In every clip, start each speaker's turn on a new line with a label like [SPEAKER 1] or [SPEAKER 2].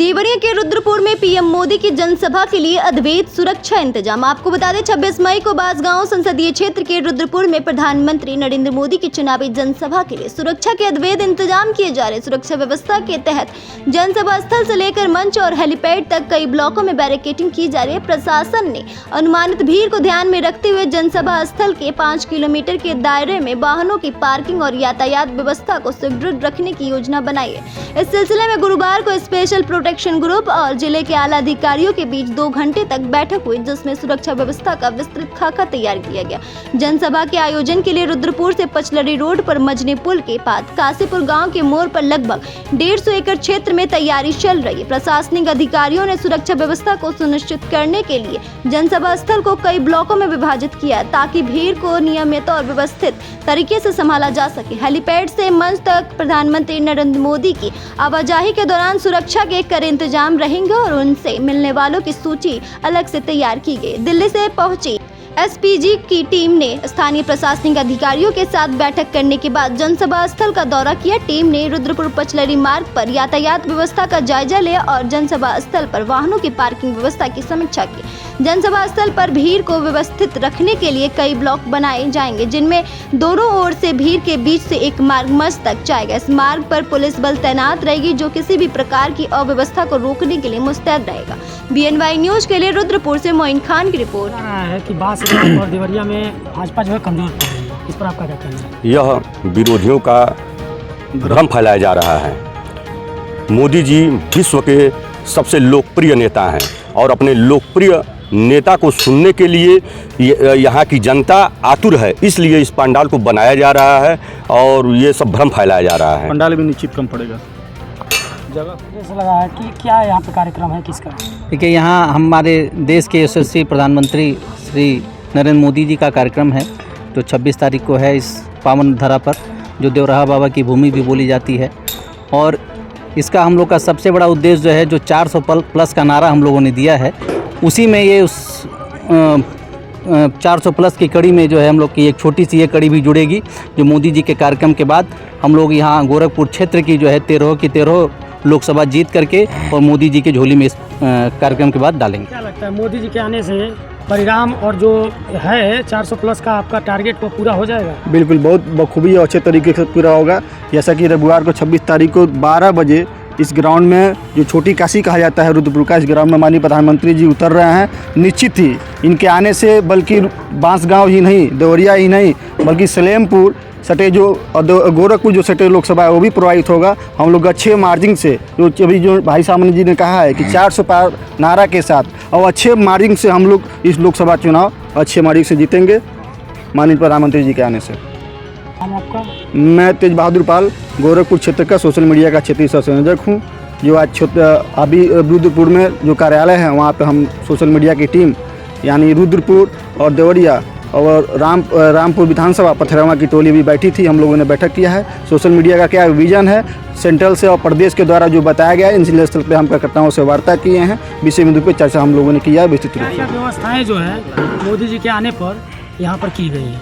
[SPEAKER 1] देवरिया के रुद्रपुर में पीएम मोदी की जनसभा के लिए अद्भुत सुरक्षा इंतजाम। आपको बता दें 26 मई को बांसगांव संसदीय क्षेत्र के रुद्रपुर में प्रधानमंत्री नरेंद्र मोदी की चुनावी जनसभा के लिए सुरक्षा के अद्भुत इंतजाम किए जा रहे। सुरक्षा व्यवस्था के तहत जनसभा स्थल से लेकर मंच और हेलीपैड तक कई ब्लॉकों में बैरिकेडिंग की जा रही है। प्रशासन ने अनुमानित भीड़ को ध्यान में रखते हुए जनसभा स्थल के 5 किलोमीटर के दायरे में वाहनों की पार्किंग और यातायात व्यवस्था को सुदृढ़ रखने की योजना बनाई है। इस सिलसिले में गुरुवार को स्पेशल प्रोटेक्शन ग्रुप और जिले के आला अधिकारियों के बीच 2 घंटे तक बैठक हुई, जिसमें सुरक्षा व्यवस्था का विस्तृत खाका तैयार किया गया। जनसभा के आयोजन के लिए रुद्रपुर से पचलरी रोड पर मजनी पुल के पास काशीपुर गांव के मोड़ पर लगभग 150 एकड़ क्षेत्र में तैयारी चल रही है। प्रशासनिक अधिकारियों ने सुरक्षा व्यवस्था को सुनिश्चित करने के लिए जनसभा स्थल को कई ब्लॉकों में विभाजित किया ताकि भीड़ को नियमित और व्यवस्थित तरीके से संभाला जा सके। हेलीपैड से मंच तक प्रधानमंत्री नरेंद्र मोदी की आवाजाही के दौरान सुरक्षा के कड़े इंतजाम रहेंगे और उनसे मिलने वालों की सूची अलग से तैयार की गई। दिल्ली से पहुंची एसपीजी की टीम ने स्थानीय प्रशासनिक अधिकारियों के साथ बैठक करने के बाद जनसभा स्थल का दौरा किया। टीम ने रुद्रपुर पचलरी मार्ग पर यातायात व्यवस्था का जायजा लिया और जनसभा स्थल पर वाहनों की पार्किंग व्यवस्था की समीक्षा की। जनसभा स्थल पर भीड़ को व्यवस्थित रखने के लिए कई ब्लॉक बनाए जाएंगे, जिनमें दोनों ओर से भीड़ के बीच से एक मार्ग मंच तक जाएगा। इस मार्ग पर पुलिस बल तैनात रहेगी, जो किसी भी प्रकार की अव्यवस्था को रोकने के लिए मुस्तैद रहेगा। BNY न्यूज के लिए रुद्रपुर से मोइन खान की रिपोर्ट
[SPEAKER 2] है कि बांसगांव और देवरिया में भाजपा जो है कमजोर पड़ रही है, इस पर आपका क्या कहना है?
[SPEAKER 3] यह विरोधियों का भ्रम फैलाया जा रहा है। मोदी जी विश्व के सबसे लोकप्रिय नेता हैं और अपने लोकप्रिय नेता को सुनने के लिए यहाँ की जनता आतुर है, इसलिए इस पंडाल को बनाया जा रहा है और ये सब भ्रम फैलाया जा रहा है।
[SPEAKER 4] पंडाल भी निश्चित कम पड़ेगा।
[SPEAKER 2] जगह ऐसा लगा है कि क्या यहाँ पे कार्यक्रम है, किसका?
[SPEAKER 5] देखिए, यहाँ हमारे देश के यशस्वी प्रधानमंत्री श्री नरेंद्र मोदी जी का कार्यक्रम है, जो 26 तारीख को है। इस पावन धरा पर जो देवराहा बाबा की भूमि भी बोली जाती है, और इसका हम लोग का सबसे बड़ा उद्देश्य जो है, जो 400 प्लस का नारा हम लोगों ने दिया है, उसी में ये उस 400 प्लस की कड़ी में जो है हम लोग की एक छोटी सी ये कड़ी भी जुड़ेगी, जो मोदी जी के कार्यक्रम के बाद हम लोग यहाँ गोरखपुर क्षेत्र की जो है 13 की 13 लोकसभा जीत करके और मोदी जी के झोली में इस कार्यक्रम के बाद डालेंगे।
[SPEAKER 2] क्या लगता है मोदी जी के आने से परिणाम और जो है 400 प्लस का आपका टारगेट वो पूरा हो जाएगा?
[SPEAKER 4] बिल्कुल, बहुत बखूबी और अच्छे तरीके से पूरा होगा। जैसा कि रविवार को 26 तारीख को 12 बजे इस ग्राउंड में, जो छोटी काशी कहा जाता है रुद्रपुर का, इस ग्राउंड में माननीय प्रधानमंत्री जी उतर रहे हैं। निश्चित ही इनके आने से बल्कि बांसगांव ही नहीं, देवरिया ही नहीं, बल्कि सलेमपुर सटे जो गोरखपुर जो सटे लोकसभा है वो भी प्रभावित होगा। हम लोग अच्छे मार्जिन से, जो अभी जो भाई सामने जी ने कहा है कि 400 पार नारा के साथ और अच्छे मार्जिन से हम लोग इस लोकसभा चुनाव अच्छे मार्जिन से जीतेंगे माननीय प्रधानमंत्री जी के आने से।
[SPEAKER 2] आपका?
[SPEAKER 4] मैं तेज बहादुर पाल, गोरखपुर क्षेत्र का सोशल मीडिया का क्षेत्रीय सह संयोजक हूँ। जो आज अभी रुद्रपुर में जो कार्यालय है, वहाँ पे हम सोशल मीडिया की टीम यानी रुद्रपुर और देवरिया और रामपुर विधानसभा पथरगामा की टोली भी बैठी थी। हम लोगों ने बैठक किया है। सोशल मीडिया का क्या विजन है, सेंट्रल से और प्रदेश के द्वारा जो बताया गया है, इन स्थल पर हम कार्यकर्ताओं से वार्ता किए हैं। विषय बिंदु पर चर्चा हम लोगों ने किया है विस्तृत रूप से।
[SPEAKER 2] व्यवस्थाएँ जो है मोदी जी के आने पर यहाँ पर की गई है?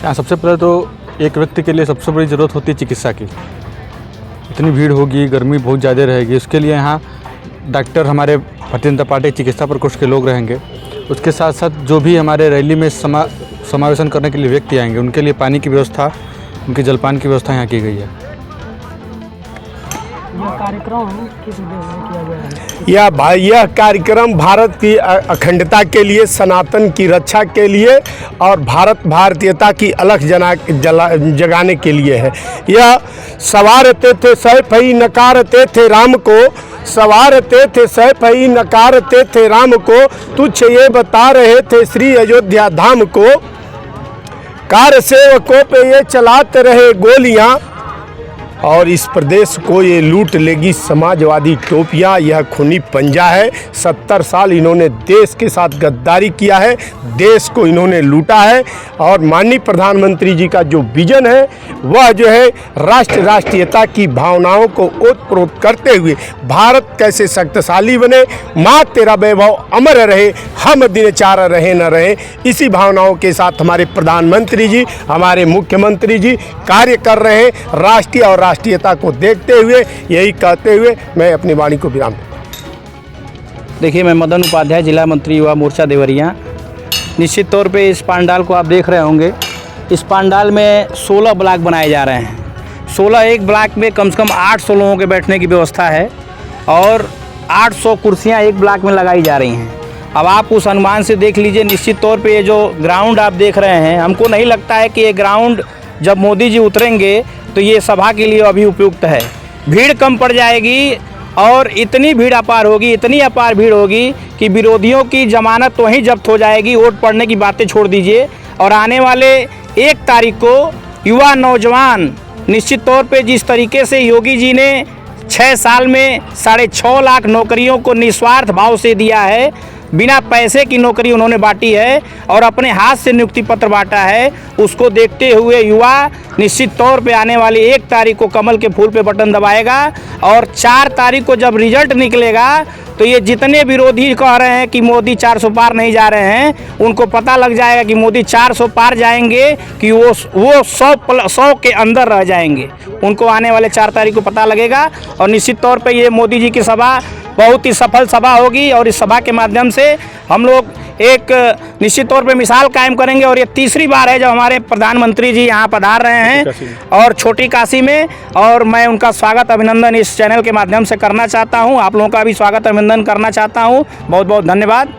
[SPEAKER 6] यहाँ सबसे पहले तो एक व्यक्ति के लिए सबसे बड़ी ज़रूरत होती है चिकित्सा की। इतनी भीड़ होगी, गर्मी बहुत ज़्यादा रहेगी, उसके लिए यहाँ डॉक्टर, हमारे भारतीय जनता पार्टी चिकित्सा प्रकोष्ठ के लोग रहेंगे। उसके साथ साथ जो भी हमारे रैली में समावेशन करने के लिए व्यक्ति आएंगे, उनके लिए पानी की व्यवस्था, उनके जलपान की व्यवस्था यहाँ की गई है।
[SPEAKER 2] यह कार्यक्रम किस उद्देश्य से किया गया है?
[SPEAKER 7] यह कार्यक्रम भारत की अखंडता के लिए, सनातन की रक्षा के लिए और भारतीयता की अलख जगाने के लिए है। यह सवारते थे सैफ ही नकारते थे राम को, सवारते थे सैफ ही नकारते थे राम को, तुझ ये बता रहे थे श्री अयोध्या धाम को, कार सेवकों पे ये चलाते रहे गोलियां और इस प्रदेश को ये लूट लेगी समाजवादी टोपियां। यह खूनी पंजा है। 70 साल इन्होंने देश के साथ गद्दारी किया है, देश को इन्होंने लूटा है। और माननीय प्रधानमंत्री जी का जो विजन है वह जो है राष्ट्रीयता की भावनाओं को ओतप्रोत करते हुए भारत कैसे शक्तिशाली बने, माँ तेरा वैभव अमर रहे, हम दिनचार रहे न रहे, इसी भावनाओं के साथ हमारे प्रधानमंत्री जी, हमारे मुख्यमंत्री जी कार्य कर रहे हैं। राष्ट्रीय और राष्ट्रीयता को देखते हुए, यही कहते हुए मैं अपनी वाणी को विराम दूँ।
[SPEAKER 5] देखिए, मैं मदन उपाध्याय, जिला मंत्री युवा मोर्चा देवरिया। निश्चित तौर पे इस पंडाल को आप देख रहे होंगे। इस पंडाल में 16 ब्लॉक बनाए जा रहे हैं। 16 एक ब्लॉक में कम से कम 800 लोगों के बैठने की व्यवस्था है और 800 कुर्सियां एक ब्लॉक में लगाई जा रही हैं। अब आप उस अनुमान से देख लीजिए। निश्चित तौर पे ये जो ग्राउंड आप देख रहे हैं, हमको नहीं लगता है कि ये ग्राउंड जब मोदी जी उतरेंगे तो ये सभा के लिए अभी उपयुक्त है। भीड़ कम पड़ जाएगी और इतनी भीड़ अपार होगी, इतनी अपार भीड़ होगी कि विरोधियों की जमानत तो वहीं जब्त हो जाएगी। वोट पड़ने की बातें छोड़ दीजिए। और आने वाले 1 तारीख को युवा नौजवान निश्चित तौर पे जिस तरीके से योगी जी ने 6 साल में 6.5 लाख नौकरियों को निस्वार्थ भाव से दिया है, बिना पैसे की नौकरी उन्होंने बांटी है और अपने हाथ से नियुक्ति पत्र बांटा है, उसको देखते हुए युवा निश्चित तौर पे आने वाली 1 तारीख को कमल के फूल पे बटन दबाएगा। और 4 तारीख को जब रिजल्ट निकलेगा तो ये जितने विरोधी कह रहे हैं कि मोदी 400 पार नहीं जा रहे हैं, उनको पता लग जाएगा कि मोदी 400 पार जाएंगे कि वो 100 के अंदर रह जाएंगे। उनको आने वाले 4 तारीख को पता लगेगा। और निश्चित तौर पे ये मोदी जी की सभा बहुत ही सफल सभा होगी और इस सभा के माध्यम से हम लोग एक निश्चित तौर पे मिसाल कायम करेंगे। और ये तीसरी बार है जब हमारे प्रधानमंत्री जी यहाँ पधार रहे हैं और छोटी काशी में, और मैं उनका स्वागत अभिनंदन इस चैनल के माध्यम से करना चाहता हूँ। आप लोगों का भी स्वागत अभिनंदन करना चाहता हूँ। बहुत बहुत धन्यवाद।